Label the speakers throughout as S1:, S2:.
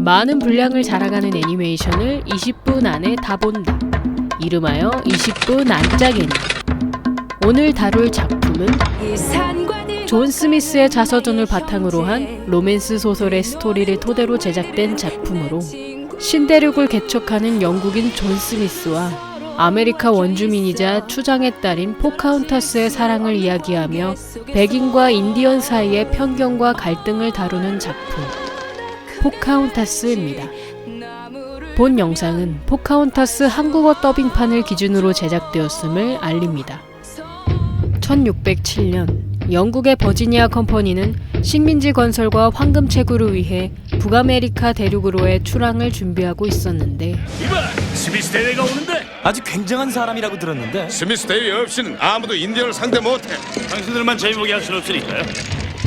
S1: 많은 분량을 자랑하는 애니메이션을 20분 안에 다 본다. 이름하여 20분 안짜개니. 오늘 다룰 작품은 존 스미스의 자서전을 바탕으로 한 로맨스 소설의 스토리를 토대로 제작된 작품으로 신대륙을 개척하는 영국인 존 스미스와 아메리카 원주민이자 추장의 딸인 포카혼타스의 사랑을 이야기하며 백인과 인디언 사이의 편견과 갈등을 다루는 작품 포카혼타스입니다. 본 영상은 포카혼타스 한국어 더빙판을 기준으로 제작되었음을 알립니다. 1607년 영국의 버지니아 컴퍼니는 식민지 건설과 황금 채굴을 위해 북아메리카 대륙으로의 출항을 준비하고 있었는데
S2: 이봐! 스미스 대회가 오는데?
S3: 아주 굉장한 사람이라고 들었는데.
S4: 스미스 대위 없이는 아무도 인디언을 상대 못해.
S2: 당신들만 재미보게 할 순 없으니까요.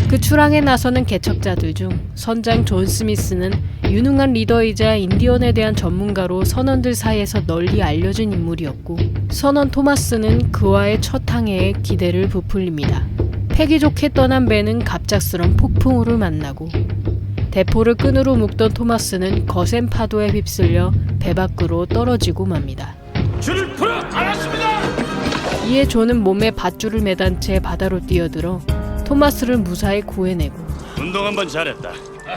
S1: 그 출항에 나서는 개척자들 중 선장 존 스미스는 유능한 리더이자 인디언에 대한 전문가로 선원들 사이에서 널리 알려진 인물이었고, 선원 토마스는 그와의 첫 항해에 기대를 부풀립니다. 패기 좋게 떠난 배는 갑작스런 폭풍우를 만나고 대포를 끈으로 묶던 토마스는 거센 파도에 휩쓸려 배 밖으로 떨어지고 맙니다.
S2: 줄을 풀어! 알았습니다!
S1: 이에 존은 몸에 밧줄을 매단 채 바다로 뛰어들어 토마스를 무사히 구해내고
S2: 운동 한번 잘했다.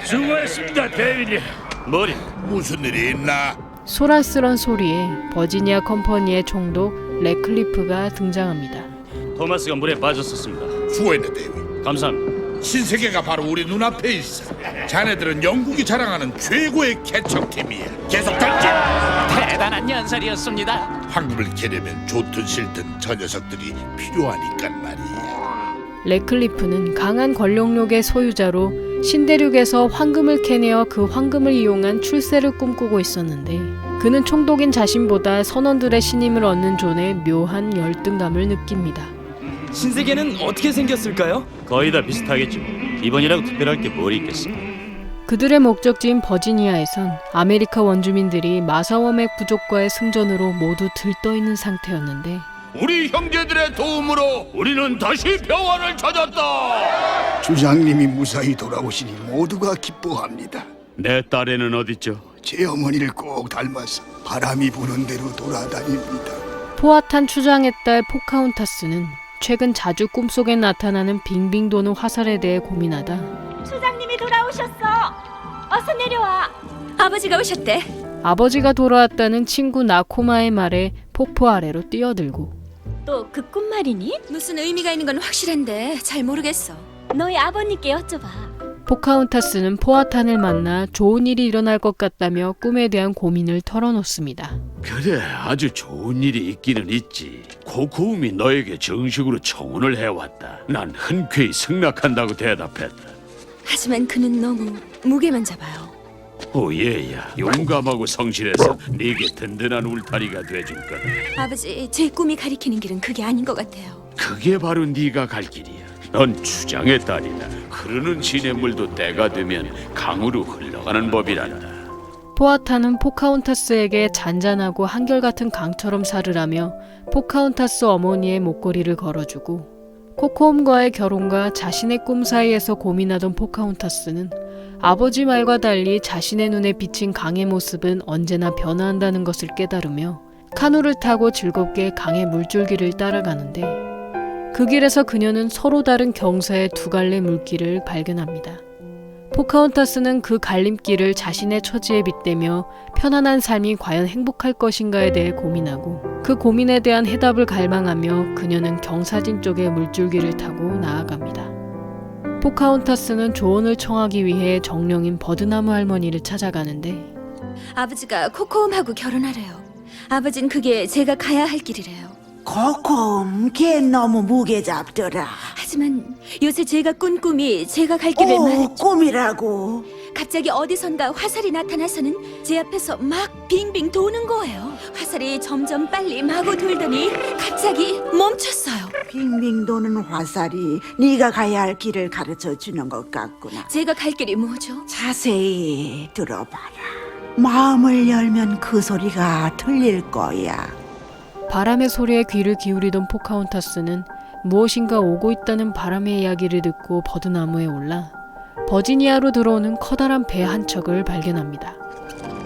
S2: 수고했습니다, 대위님. 머리.
S4: 무슨 일이 있나?
S1: 소란스런 소리에 버지니아 컴퍼니의 총독 레클리프가 등장합니다.
S2: 토마스가 물에 빠졌었습니다.
S4: 수고했네 대위.
S2: 감사합니다.
S4: 신세계가 바로 우리 눈앞에 있어. 자네들은 영국이 자랑하는 최고의 개척팀이야. 계속 당진!
S3: 대단한 연설이었습니다.
S4: 황금을 캐려면 좋든 싫든 저 녀석들이 필요하니까 말이야.
S1: 레클리프는 강한 권력욕의 소유자로 신대륙에서 황금을 캐내어 그 황금을 이용한 출세를 꿈꾸고 있었는데, 그는 총독인 자신보다 선원들의 신임을 얻는 존의 묘한 열등감을 느낍니다.
S3: 신세계는 어떻게 생겼을까요?
S2: 거의 다 비슷하겠죠. 이번이라고 특별할 게 뭘 있겠어.
S1: 그들의 목적지인 버지니아에선 아메리카 원주민들이 마사워맥 부족과의 승전으로 모두 들떠있는 상태였는데,
S4: 우리 형제들의 도움으로 우리는 다시 평화를 찾았다.
S5: 주장님이 무사히 돌아오시니 모두가 기뻐합니다.
S2: 내 딸애는 어딨죠?
S5: 제 어머니를 꼭 닮아서 바람이 부는 대로 돌아다닙니다.
S1: 포아탄 추장의 딸 포카혼타스는 최근 자주 꿈속에 나타나는 빙빙 도는 화살에 대해 고민하다
S6: 추장님이 돌아오셨어. 어서 내려와. 아버지가 오셨대.
S1: 아버지가 돌아왔다는 친구 나코마의 말에 폭포 아래로 뛰어들고,
S6: 또 그 꿈말이니?
S7: 무슨 의미가 있는 건 확실한데 잘 모르겠어.
S6: 너희 아버님께 여쭤봐.
S1: 포카혼타스는 포아탄을 만나 좋은 일이 일어날 것 같다며 꿈에 대한 고민을 털어놓습니다.
S8: 그래, 아주 좋은 일이 있기는 있지. 코코움이 너에게 정식으로 청혼을 해왔다. 난 흔쾌히 승낙한다고 대답했다.
S7: 하지만 그는 너무 무게만 잡아요.
S8: 오 얘야, 용감하고 성실해서 네게 든든한 울타리가 돼줄 거다.
S7: 아버지, 제 꿈이 가리키는 길은 그게 아닌 것 같아요.
S8: 그게 바로 네가 갈 길이야. 넌 추장의 딸이다. 흐르는 시냇물도 때가 되면 강으로 흘러가는 법이란다.
S1: 포아탄은 포카혼타스에게 잔잔하고 한결같은 강처럼 살을 하며 포카혼타스 어머니의 목걸이를 걸어주고, 코코움과의 결혼과 자신의 꿈 사이에서 고민하던 포카혼타스는 아버지 말과 달리 자신의 눈에 비친 강의 모습은 언제나 변화한다는 것을 깨달으며 카누를 타고 즐겁게 강의 물줄기를 따라가는데, 그 길에서 그녀는 서로 다른 경사의 두 갈래 물길을 발견합니다. 포카혼타스는 그 갈림길을 자신의 처지에 빗대며 편안한 삶이 과연 행복할 것인가에 대해 고민하고, 그 고민에 대한 해답을 갈망하며 그녀는 경사진 쪽의 물줄기를 타고 나아갑니다. 포카혼타스는 조언을 청하기 위해 정령인 버드나무 할머니를 찾아가는데,
S7: 아버지가 코코움하고 결혼하래요. 아버진 그게 제가 가야 할 길이래요.
S9: 코콤, 걔 너무 무게 잡더라.
S7: 하지만 요새 제가 꾼 꿈이 제가 갈 길을 말했죠.
S9: 꿈이라고.
S7: 갑자기 어디선가 화살이 나타나서는 제 앞에서 막 빙빙 도는 거예요. 화살이 점점 빨리 마구 돌더니 갑자기 멈췄어요.
S9: 빙빙 도는 화살이 네가 가야 할 길을 가르쳐 주는 것 같구나.
S7: 제가 갈 길이 뭐죠?
S9: 자세히 들어봐라. 마음을 열면 그 소리가 들릴 거야.
S1: 바람의 소리에 귀를 기울이던 포카혼타스는 무엇인가 오고 있다는 바람의 이야기를 듣고 버드나무에 올라 버지니아로 들어오는 커다란 배 한 척을 발견합니다.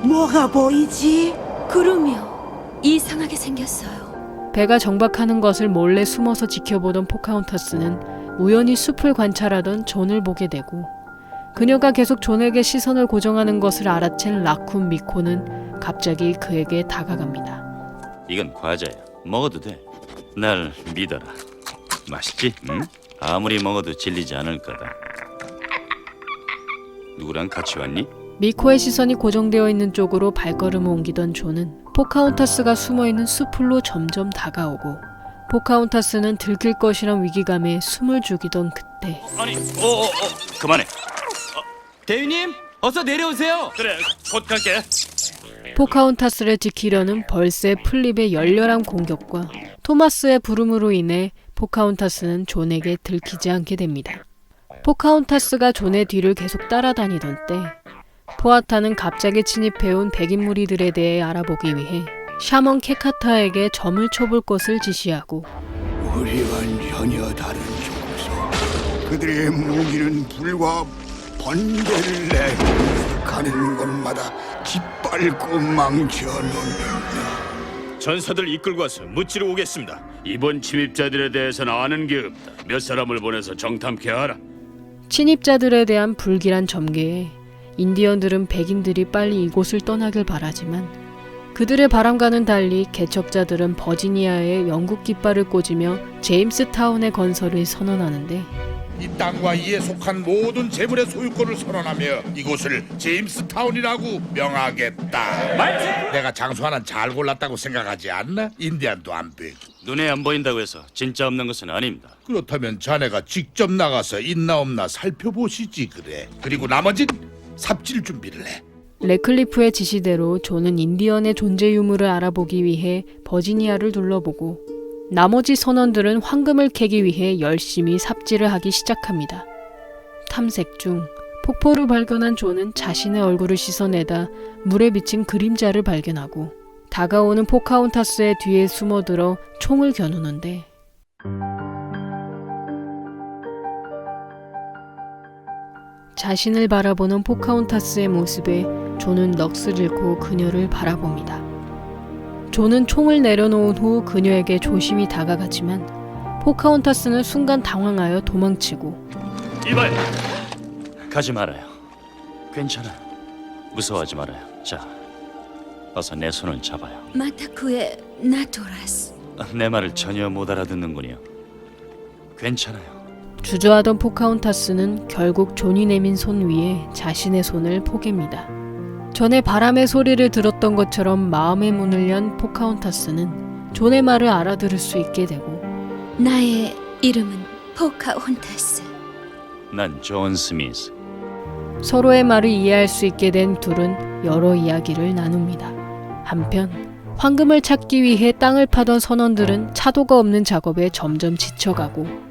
S9: 뭐가 보이지?
S7: 구름이요. 이상하게 생겼어요.
S1: 배가 정박하는 것을 몰래 숨어서 지켜보던 포카혼타스는 우연히 숲을 관찰하던 존을 보게 되고 그녀가 계속 존에게 시선을 고정하는 것을 알아챈 라쿤 미코는 갑자기 그에게 다가갑니다.
S2: 이건 과자야. 먹어도 돼. 날 믿어라. 맛있지? 응? 아무리 먹어도 질리지 않을 거다. 누구랑 같이 왔니?
S1: 미코의 시선이 고정되어 있는 쪽으로 발걸음을 옮기던 존은 포카혼타스가 숨어있는 숲으로 점점 다가오고 포카혼타스는 들킬 것이란 위기감에 숨을 죽이던 그때
S2: 아니, 그만해.
S3: 대위님, 어서 내려오세요.
S2: 그래, 곧 갈게.
S1: 포카혼타스를 지키려는 벌새 플립의 열렬한 공격과 토마스의 부름으로 인해 포카혼타스는 존에게 들키지 않게 됩니다. 포카혼타스가 존의 뒤를 계속 따라다니던 때 포아타는 갑자기 침입해온 백인 무리들에 대해 알아보기 위해 샤먼 케카타에게 점을 쳐볼 것을 지시하고
S5: 우리와는 전혀 다른 족속. 그들의 무기는 불과 번개를 내고 가는 곳마다 짓밟고 망쳐놓는다.
S2: 전사들 이끌고 와서 무찌러 오겠습니다.
S8: 이번 침입자들에 대해서는 아는 게 없다. 몇 사람을 보내서 정탐케 하라.
S1: 침입자들에 대한 불길한 점괘에 인디언들은 백인들이 빨리 이곳을 떠나길 바라지만 그들의 바람과는 달리 개척자들은 버지니아에 영국 깃발을 꽂으며 제임스타운의 건설을 선언하는데
S4: 이 땅과 이에 속한 모든 재물의 소유권을 선언하며 이곳을 제임스타운이라고 명하겠다. 내가 장소 하나 잘 골랐다고 생각하지 않나? 인디안도 안 빼고.
S2: 눈에 안 보인다고 해서 진짜 없는 것은 아닙니다.
S4: 그렇다면 자네가 직접 나가서 있나 없나 살펴보시지 그래. 그리고 나머진 삽질 준비를 해.
S1: 레클리프의 지시대로 존은 인디언의 존재 유무를 알아보기 위해 버지니아를 둘러보고 나머지 선원들은 황금을 캐기 위해 열심히 삽질을 하기 시작합니다. 탐색 중 폭포를 발견한 존은 자신의 얼굴을 씻어내다 물에 비친 그림자를 발견하고 다가오는 포카혼타스의 뒤에 숨어들어 총을 겨누는데 자신을 바라보는 포카혼타스의 모습에 존은 넋을 잃고 그녀를 바라봅니다. 존은 총을 내려놓은 후 그녀에게 조심히 다가가지만 포카혼타스는 순간 당황하여 도망치고
S2: 이봐요. 가지 말아요. 괜찮아. 무서워하지 말아요. 자, 어서 내 손을 잡아요.
S7: 마타쿠의 나토라스.
S2: 내 말을 전혀 못 알아듣는군요. 괜찮아요.
S1: 주저하던 포카혼타스는 결국 존이 내민 손 위에 자신의 손을 포갭니다. 전에 바람의 소리를 들었던 것처럼 마음의 문을 연 포카혼타스는 존의 말을 알아들을 수 있게 되고
S7: 나의 이름은 포카혼타스.
S2: 난 존 스미스.
S1: 서로의 말을 이해할 수 있게 된 둘은 여러 이야기를 나눕니다. 한편 황금을 찾기 위해 땅을 파던 선원들은 차도가 없는 작업에 점점 지쳐가고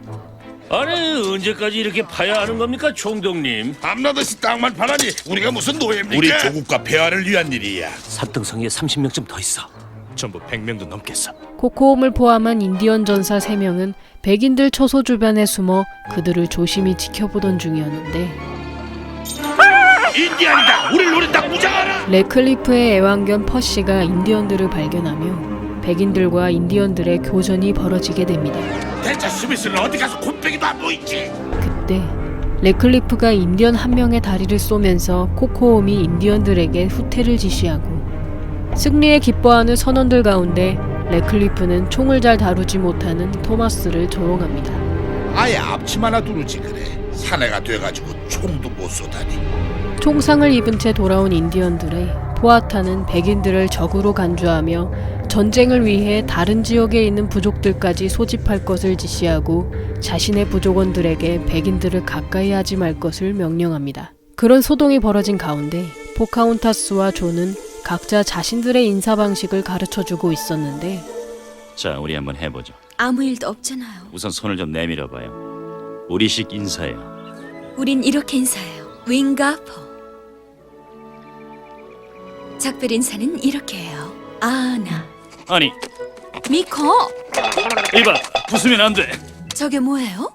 S2: 아니, 언제까지 이렇게 파야 하는 겁니까, 총독님?
S4: 밤낮없이 땅만 파라니 우리가 무슨 노예입니까? 우리 조국과 폐하를 위한 일이야.
S3: 삽등성에 30명쯤 더 있어. 전부 100명도 넘겠어.
S1: 코코홈을 포함한 인디언 전사 3명은 백인들 처소 주변에 숨어 그들을 조심히 지켜보던 중이었는데
S4: 인디안이다. 우리를 노린다. 무장하라.
S1: 레클리프의 애완견 퍼시가 인디언들을 발견하며 백인들과 인디언들의 교전이 벌어지게 됩니다.
S4: 대체 스미스는 어디 가서 콧배기도 안 보이지?
S1: 그때 레클리프가 인디언 한 명의 다리를 쏘면서 코코홈이 인디언들에게 후퇴를 지시하고 승리에 기뻐하는 선원들 가운데 레클리프는 총을 잘 다루지 못하는 토마스를 조롱합니다.
S4: 아예 앞치마 하나 두르지 그래. 사내가 돼가지고 총도 못 쏘다니.
S1: 총상을 입은 채 돌아온 인디언들의 포아타는 백인들을 적으로 간주하며 전쟁을 위해 다른 지역에 있는 부족들까지 소집할 것을 지시하고 자신의 부족원들에게 백인들을 가까이 하지 말 것을 명령합니다. 그런 소동이 벌어진 가운데 포카혼타스와 존은 각자 자신들의 인사 방식을 가르쳐주고 있었는데
S2: 자, 우리 한번 해보죠.
S7: 아무 일도 없잖아요.
S2: 우선 손을 좀 내밀어봐요. 우리식 인사예요.
S7: 우린 이렇게 인사해요. 윙가포. 작별 인사는 이렇게 해요. 아나.
S2: 아니,
S7: 미코.
S2: 이봐, 부수면 안 돼.
S7: 저게 뭐예요?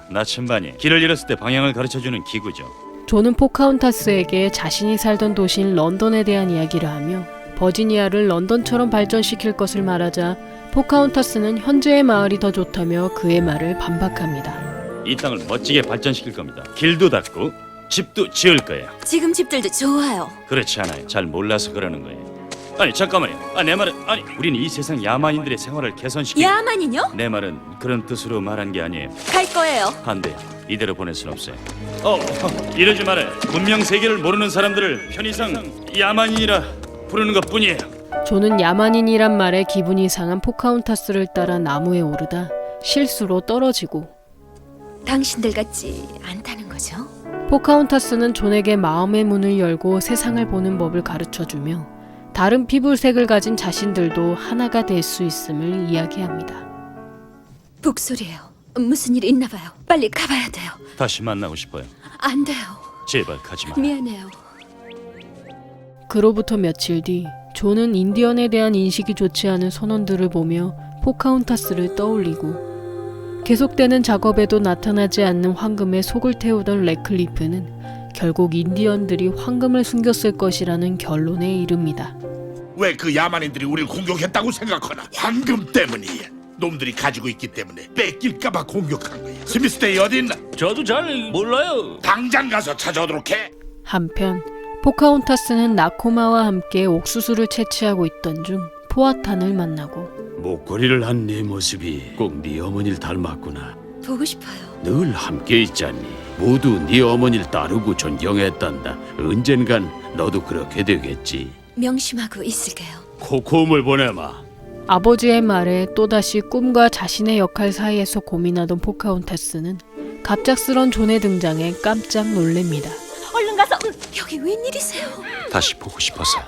S2: 나침반이 길을 잃었을 때 방향을 가르쳐주는 기구죠.
S1: 존은 포카혼타스에게 자신이 살던 도시인 런던에 대한 이야기를 하며 버지니아를 런던처럼 발전시킬 것을 말하자 포카혼타스는 현재의 마을이 더 좋다며 그의 말을 반박합니다.
S2: 이 땅을 멋지게 발전시킬 겁니다. 길도 닦고 집도 지을 거예요.
S7: 지금 집들도 좋아요.
S2: 그렇지 않아요. 잘 몰라서 그러는 거예요. 아니 잠깐만요. 내 말은 우린 이 세상 야만인들의 생활을 개선시키.
S7: 야만이요?
S2: 내 말은 그런 뜻으로 말한 게 아니에요.
S7: 갈 거예요.
S2: 안 돼요. 이대로 보낼 순 없어요. 이러지 말아요. 문명 세계를 모르는 사람들을 편의상 야만인이라 부르는 것뿐이에요.
S1: 존은 야만인이란 말에 기분이 상한 포카혼타스를 따라 나무에 오르다 실수로 떨어지고
S7: 당신들 같지 않다는 거죠?
S1: 포카혼타스는 존에게 마음의 문을 열고 세상을 보는 법을 가르쳐주며 다른 피부색을 가진 자신들도 하나가 될 수 있음을 이야기합니다.
S7: 북소리예요. 무슨 일 있나 봐요. 빨리 가봐야 돼요.
S2: 다시 만나고 싶어요.
S7: 안 돼요.
S2: 제발 가지 마.
S7: 미안해요.
S1: 그로부터 며칠 뒤 존은 인디언에 대한 인식이 좋지 않은 선원들을 보며 포카혼타스를 떠올리고 계속되는 작업에도 나타나지 않는 황금에 속을 태우던 레클리프는 결국 인디언들이 황금을 숨겼을 것이라는 결론에 이릅니다.
S4: 왜 그 야만인들이 우리를 공격했다고 생각하나? 황금 때문이야. 놈들이 가지고 있기 때문에 뺏길까봐 공격한 거야. 스미스데이 어디 있나?
S3: 저도 잘 몰라요.
S4: 당장 가서 찾아오도록 해.
S1: 한편 포카혼타스는 나코마와 함께 옥수수를 채취하고 있던 중 포아탄을 만나고
S8: 목걸이를 한 네 모습이 꼭 네 어머니를 닮았구나.
S7: 보고 싶어요.
S8: 늘 함께 있잖니. 모두 네 어머니를 따르고 존경했단다. 언젠간 너도 그렇게 되겠지.
S7: 명심하고 있을게요.
S8: 코코움을 보내마.
S1: 아버지의 말에 또다시 꿈과 자신의 역할 사이에서 고민하던 포카혼타스는 갑작스런 존의 등장에 깜짝 놀랍니다.
S6: 얼른 가서
S7: 여기 웬일이세요?
S2: 다시 보고 싶어서요.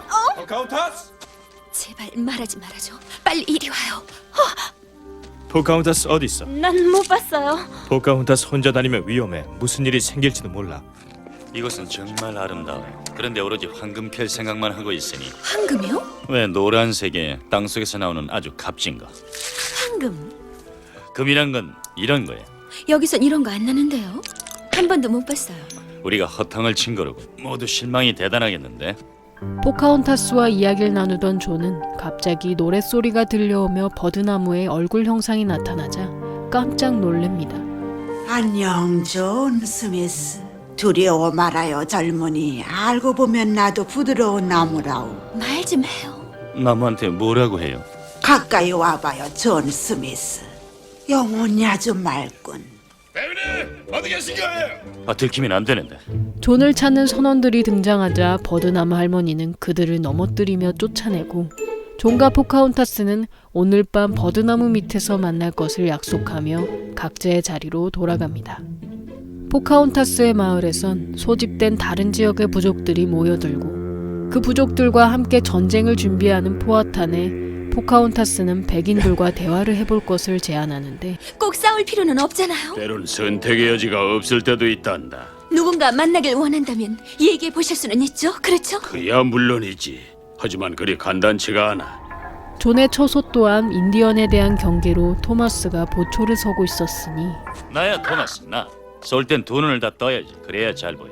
S7: 제발 말하지 말아줘. 빨리 이리 와요.
S3: 포카혼타스 어디 있어?
S6: 난 못 봤어요.
S3: 포카혼타스 혼자 다니면 위험해. 무슨 일이 생길지도 몰라.
S2: 이곳은 정말 아름다워요. 그런데 오로지 황금 캘 생각만 하고 있으니
S7: 황금이요?
S2: 왜 노란색의 땅속에서 나오는 아주 값진 거.
S7: 황금.
S2: 금이란 건 이런 거예요.
S7: 여기선 이런 거 안 나는데요. 한 번도 못 봤어요.
S2: 우리가 허탕을 친 거라고 모두 실망이 대단하겠는데.
S1: 포카혼타스와 이야기를 나누던 존은 갑자기 노랫소리가 들려오며 버드나무에 얼굴 형상이 나타나자 깜짝 놀랍니다.
S9: 안녕 존 스미스. 두려워 말아요 젊은이. 알고 보면 나도 부드러운 나무라오.
S7: 말 좀 해요.
S2: 나무한테 뭐라고 해요?
S9: 가까이 와봐요 존 스미스. 영혼이 아주 맑군.
S4: 배우님 어디 계신 거예요?
S2: 들키면 안 되는데.
S1: 존을 찾는 선원들이 등장하자 버드나무 할머니는 그들을 넘어뜨리며 쫓아내고 존과 포카혼타스는 오늘 밤 버드나무 밑에서 만날 것을 약속하며 각자의 자리로 돌아갑니다. 포카혼타스의 마을에선 소집된 다른 지역의 부족들이 모여들고 그 부족들과 함께 전쟁을 준비하는 포아탄에 포카혼타스는 백인들과 대화를 해볼 것을 제안하는데
S7: 꼭 싸울 필요는 없잖아요.
S8: 때론 선택의 여지가 없을 때도 있단다.
S7: 누군가 만나길 원한다면 얘기해 보실 수는 있죠. 그렇죠?
S8: 그야 물론이지. 하지만 그리 간단치가 않아.
S1: 존의 처소 또한 인디언에 대한 경계로 토마스가 보초를 서고 있었으니
S2: 나야 토마스 나. 쏠 땐 두 눈을 다 떠야지. 그래야 잘 보여.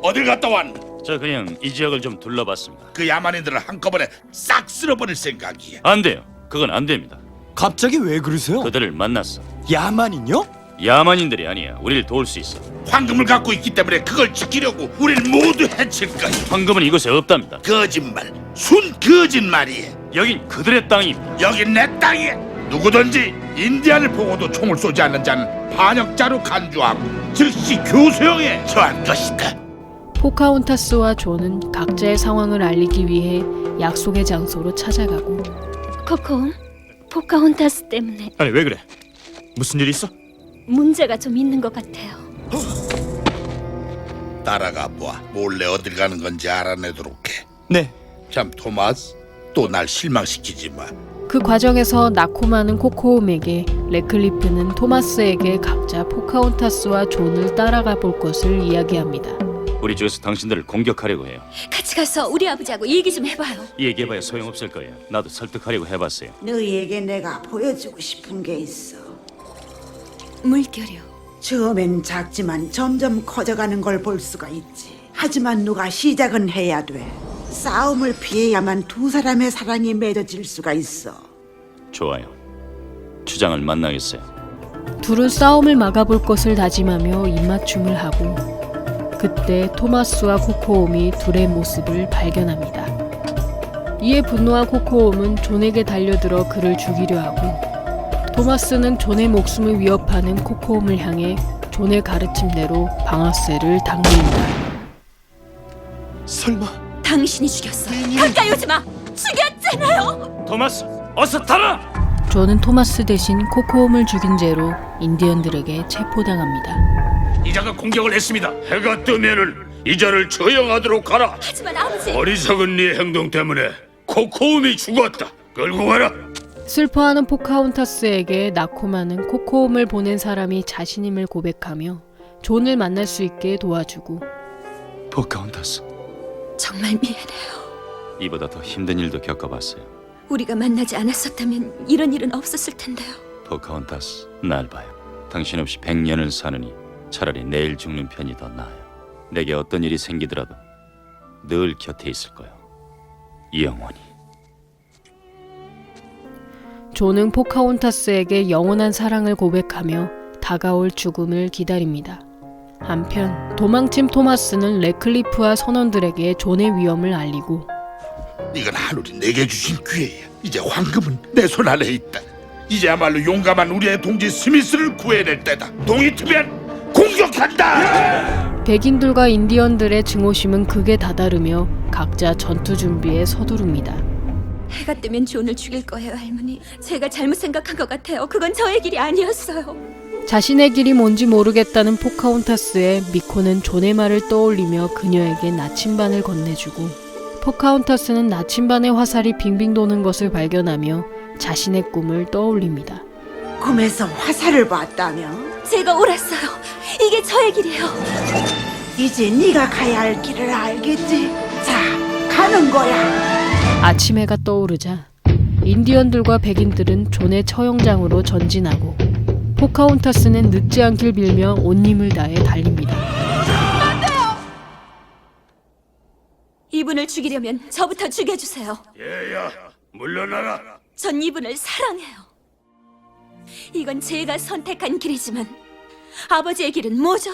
S4: 어딜 갔다 왔나?
S2: 저 그냥 이 지역을 좀 둘러봤습니다.
S4: 그 야만인들을 한꺼번에 싹 쓸어버릴 생각이야.
S2: 안 돼요. 그건 안 됩니다.
S3: 갑자기 왜 그러세요?
S2: 그들을 만났어.
S3: 야만인요?
S2: 야만인들이 아니야. 우리를 도울 수 있어.
S4: 황금을 갖고 있기 때문에 그걸 지키려고 우릴 모두 해칠 거야.
S2: 황금은 이곳에 없답니다.
S4: 거짓말, 순 거짓말이야.
S2: 여긴 그들의 땅입니다.
S4: 여긴 내 땅이야. 누구든지 인디안을 보고도 총을 쏘지 않는 자는 반역자로 간주하고 즉시 교수형에 처할 것이다.
S1: 포카혼타스와 존은 각자의 상황을 알리기 위해 약속의 장소로 찾아가고
S6: 코코, 포카혼타스 때문에
S3: 아니 왜 그래? 무슨 일 있어?
S6: 문제가 좀 있는 것 같아요.
S4: 따라가 봐. 몰래 어딜 가는 건지 알아내도록 해.
S3: 네.
S4: 참 토마스, 또 날 실망시키지 마.
S1: 그 과정에서 나코마는 코코움에게 레클리프는 토마스에게 각자 포카혼타스와 존을 따라가 볼 것을 이야기합니다.
S2: 우리 쪽에서 당신들을 공격하려고 해요.
S7: 같이 가서 우리 아버지하고 얘기 좀 해봐요.
S2: 얘기해봐야 소용없을 거예요. 나도 설득하려고 해봤어요.
S9: 너희에게 내가 보여주고 싶은 게 있어.
S7: 물결이요.
S9: 처음엔 작지만 점점 커져가는 걸 볼 수가 있지. 하지만 누가 시작은 해야 돼. 싸움을 피해야만 두 사람의 사랑이 맺어질 수가 있어.
S2: 좋아요. 추장을 만나겠어요.
S1: 둘은 싸움을 막아볼 것을 다짐하며 입맞춤을 하고 그때 토마스와 코코옴이 둘의 모습을 발견합니다. 이에 분노한 코코옴은 존에게 달려들어 그를 죽이려 하고 토마스는 존의 목숨을 위협하는 코코옴을 향해 존의 가르침대로 방아쇠를 당깁니다.
S3: 설마
S7: 당신이 죽였어. 가까이 오지 마. 죽였잖아요.
S2: 토마스, 어서 타라!
S1: 존은 토마스 대신 코코옴을 죽인 죄로 인디언들에게 체포당합니다.
S8: 이자가 공격을 했습니다. 해가 뜨면은 이자를 처형하도록 하라.
S7: 하지만 아버지.
S8: 어리석은 네 행동 때문에 코코움이 죽었다. 끌고 가라.
S1: 슬퍼하는 포카혼타스에게 나코마는 코코옴을 보낸 사람이 자신임을 고백하며 존을 만날 수 있게 도와주고
S3: 포카혼타스.
S7: 정말 미안해요.
S2: 이보다 더 힘든 일도 겪어봤어요.
S7: 우리가 만나지 않았었다면 이런 일은 없었을 텐데요.
S2: 포카혼타스, 날 봐요. 당신 없이 100년을 사느니 차라리 내일 죽는 편이 더 나아요. 내게 어떤 일이 생기더라도 늘 곁에 있을 거예요. 영원히.
S1: 존은 포카혼타스에게 영원한 사랑을 고백하며 다가올 죽음을 기다립니다. 한편 도망친 토마스는 레클리프와 선원들에게 존의 위험을 알리고
S4: 이건 하늘이 내게 주신 기회야. 이제 황금은 내 손 안에 있다. 이제야말로 용감한 우리의 동지 스미스를 구해낼 때다. 동이 트면 공격한다.
S1: 백인들과 인디언들의 증오심은 극에 다다르며 각자 전투 준비에 서두릅니다.
S7: 해가 뜨면 존을 죽일 거예요, 할머니. 제가 잘못 생각한 것 같아요. 그건 저의 길이 아니었어요.
S1: 자신의 길이 뭔지 모르겠다는 포카혼타스에 미코는 존의 말을 떠올리며 그녀에게 나침반을 건네주고 포카혼타스는 나침반의 화살이 빙빙 도는 것을 발견하며 자신의 꿈을 떠올립니다.
S9: 꿈에서 화살을 봤다며?
S7: 제가 옳았어요. 이게 저의 길이에요.
S9: 이제 네가 가야 할 길을 알겠지? 자, 가는 거야.
S1: 아침 해가 떠오르자 인디언들과 백인들은 존의 처형장으로 전진하고 포카혼타스는 늦지 않길 빌며 온 힘을 다해 달립니다.
S7: 이분을 죽이려면 저부터 죽여주세요.
S8: 얘야, 물러나라.
S7: 전 이분을 사랑해요. 이건 제가 선택한 길이지만 아버지의 길은 뭐죠?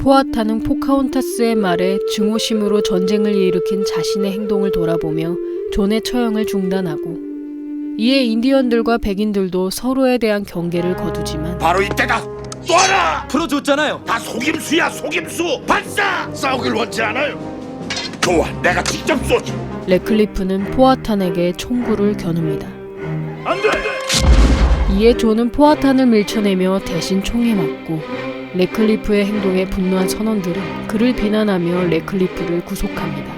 S1: 포아타는 포카혼타스의 말에 증오심으로 전쟁을 일으킨 자신의 행동을 돌아보며 존의 처형을 중단하고 이에 인디언들과 백인들도 서로에 대한 경계를 거두지만
S4: 바로 이때다. 쏴라.
S3: 풀어줬잖아요.
S4: 다 속임수야, 속임수. 발사. 싸우길 원치 않아요. 좋아, 내가 직접 쏘지.
S1: 레클리프는 포아탄에게 총구를 겨눕니다.
S2: 안 돼!
S1: 이에 존은 포아탄을 밀쳐내며 대신 총에 맞고 레클리프의 행동에 분노한 선원들은 그를 비난하며 레클리프를 구속합니다.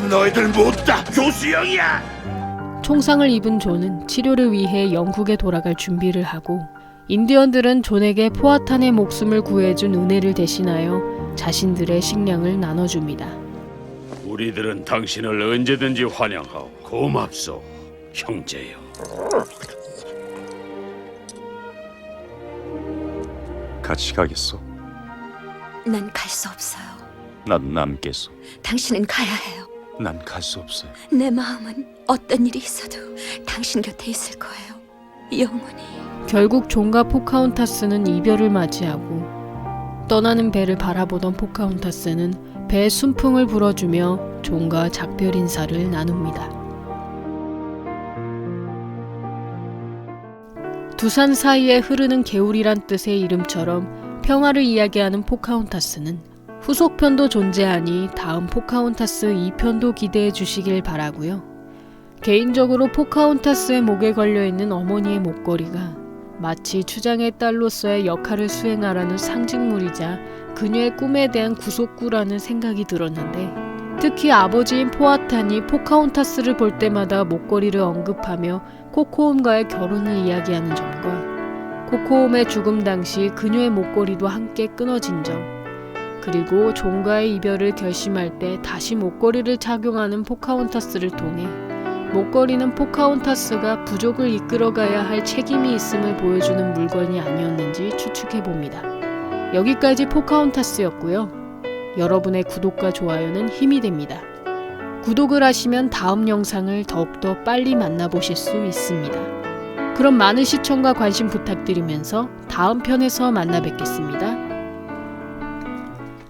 S4: 너희들 못다. 교수형이야.
S1: 총상을 입은 존은 치료를 위해 영국에 돌아갈 준비를 하고 인디언들은 존에게 포아탄의 목숨을 구해준 은혜를 대신하여 자신들의 식량을 나눠줍니다.
S8: 우리들은 당신을 언제든지 환영하오. 고맙소, 형제여.
S2: 같이 가겠소?
S7: 난 갈 수 없어요.
S2: 나도 남겠소.
S7: 당신은 가야 해요.
S2: 난 갈 수 없어요.
S7: 내 마음은 어떤 일이 있어도 당신 곁에 있을 거예요. 영원히.
S1: 결국 존과 포카혼타스는 이별을 맞이하고 떠나는 배를 바라보던 포카혼타스는 배의 순풍을 불어주며 존과 작별 인사를 나눕니다. 두 산 사이에 흐르는 개울이란 뜻의 이름처럼 평화를 이야기하는 포카혼타스는 후속편도 존재하니 다음 포카혼타스 2편도 기대해 주시길 바라고요. 개인적으로 포카혼타스의 목에 걸려있는 어머니의 목걸이가 마치 추장의 딸로서의 역할을 수행하라는 상징물이자 그녀의 꿈에 대한 구속구라는 생각이 들었는데 특히 아버지인 포아탄이 포카혼타스를 볼 때마다 목걸이를 언급하며 코코옴과의 결혼을 이야기하는 점과 코코옴의 죽음 당시 그녀의 목걸이도 함께 끊어진 점 그리고 존과의 이별을 결심할 때 다시 목걸이를 착용하는 포카혼타스를 통해 목걸이는 포카혼타스가 부족을 이끌어가야 할 책임이 있음을 보여주는 물건이 아니었는지 추측해봅니다. 여기까지 포카혼타스였고요. 여러분의 구독과 좋아요는 힘이 됩니다. 구독을 하시면 다음 영상을 더욱더 빨리 만나보실 수 있습니다. 그럼 많은 시청과 관심 부탁드리면서 다음 편에서 만나 뵙겠습니다.